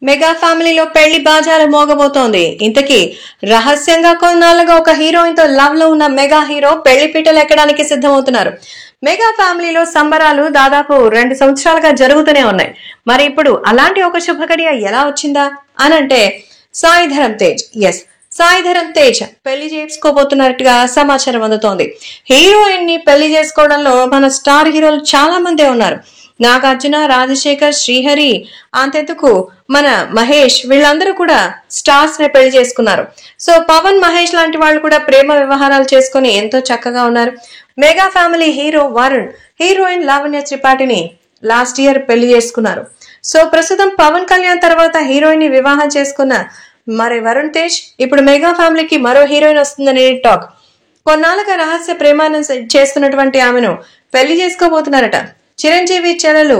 Mega ఫ్యామిలీలో పెళ్లి బాజాలు మోగబోతోంది. ఇంతకీ రహస్యంగా కొన్నాళ్ళుగా ఒక హీరోయిన్ తో లవ్ లో ఉన్న మెగా హీరో పెళ్లి పీటలు ఎక్కడానికి సిద్ధమవుతున్నారు. మెగా ఫ్యామిలీలో సంబరాలు దాదాపు 2 సంవత్సరాలుగా జరుగుతూనే ఉన్నాయి. మరి ఇప్పుడు అలాంటి ఒక శుభగడియ ఎలా వచ్చిందా అనంటే సాయిధరం తేజ్ సాయిధరం తేజ్ పెళ్లి చేసుకోబోతున్నట్టుగా సమాచారం అందుతోంది. హీరోయిన్ ని పెళ్లి చేసుకోవడంలో మన స్టార్ హీరోలు చాలా మందే ఉన్నారు. నాగార్జున, రాజశేఖర్, శ్రీహరి, అంతెందుకు మన మహేష్, వీళ్ళందరూ కూడా స్టార్స్ ని పెళ్లి చేసుకున్నారు. సో పవన్, మహేష్ లాంటి వాళ్ళు కూడా ప్రేమ వ్యవహారాలు చేసుకుని ఎంతో చక్కగా ఉన్నారు. Mega family hero Varun heroine Lavanya త్రిపాఠిని లాస్ట్ ఇయర్ పెళ్లి చేసుకున్నారు. సో ప్రస్తుతం పవన్ కళ్యాణ్ తర్వాత హీరోయిన్ ని వివాహం చేసుకున్న మరి వరుణ్ తేజ్ ఇప్పుడు మెగా ఫ్యామిలీకి మరో హీరోయిన్ వస్తుందని టాక్. కొన్నాళ్ళుగా రహస్య ప్రేమాన్ని చేస్తున్నటువంటి ఆమెను పెళ్లి చేసుకోబోతున్నారట. చిరంజీవి చెల్లెలు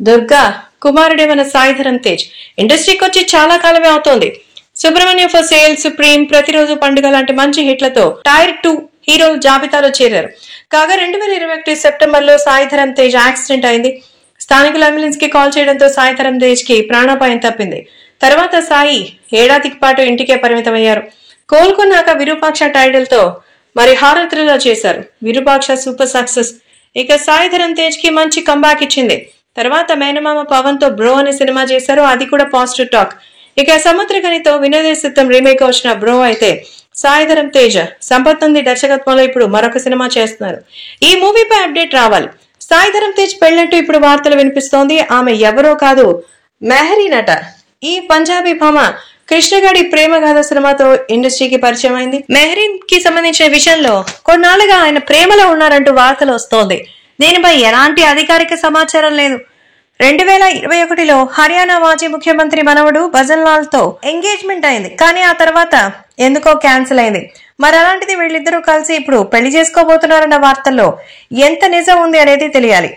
దుర్గా కుమారుడే మన సాయిధరం తేజ్ ఇండస్ట్రీకి వచ్చి చాలా కాలమే అవుతోంది. సుబ్రహ్మణ్యం ఫర్ సేల్, సుప్రీం, ప్రతిరోజు పండుగ లాంటి మంచి హిట్లతో టైర్ 2 హీరోల జాబితాలో చేరారు. కాగా 2021 సెప్టెంబర్ లో సాయిధరం తేజ్ యాక్సిడెంట్ అయింది. స్థానికుల అంబులెన్స్ కి కాల్ చేయడంతో సాయిధరం తేజ్ కి ప్రాణాపాయం తప్పింది. తర్వాత సాయి ఏడాదికి పాటు ఇంటికే పరిమితమయ్యారు. కోలుకున్నాక విరూపాక్ష టైటిల్ తో మరి హారర్ థ్రిల్లర్ చేశారు. Virupaksha super success. ఇక సాయిధరం తేజ్ కి మంచి కంబ్యాక్ ఇచ్చింది. తర్వాత మేనమామ పవన్ తో బ్రో అనే సినిమా చేశారు. అది కూడా పాజిటివ్ టాక్. ఇక సముద్రగనితో వినోద సిద్ధం రీమేక్ వచ్చిన బ్రో అయితే సాయిధరం తేజ్ సంపత్ నంది దర్శకత్వంలో ఇప్పుడు మరొక సినిమా చేస్తున్నారు. ఈ మూవీపై అప్డేట్ రావాలి. సాయిధరం తేజ్ పెళ్లంటూ ఇప్పుడు వార్తలు వినిపిస్తోంది. ఆమె ఎవరో కాదు, మెహరీన్ అట. ఈ పంజాబీ భామ కృష్ణగాడి ప్రేమ గాథ సినిమాతో ఇండస్ట్రీకి పరిచయం అయింది. మెహరీన్ కి సంబంధించిన విషయంలో కొన్నాళ్ళుగా ఆయన ప్రేమలో ఉన్నారంటూ వార్తలు వస్తోంది. దీనిపై ఎలాంటి అధికారిక సమాచారం లేదు. 2021లో హర్యానా మాజీ ముఖ్యమంత్రి మనవడు భజన్ లాల్ తో ఎంగేజ్మెంట్ అయింది. కానీ ఆ తర్వాత ఎందుకో క్యాన్సిల్ అయింది. మరి అలాంటిది వీళ్ళిద్దరూ కలిసి ఇప్పుడు పెళ్లి చేసుకోబోతున్నారన్న వార్తల్లో ఎంత నిజం ఉంది అనేది తెలియాలి.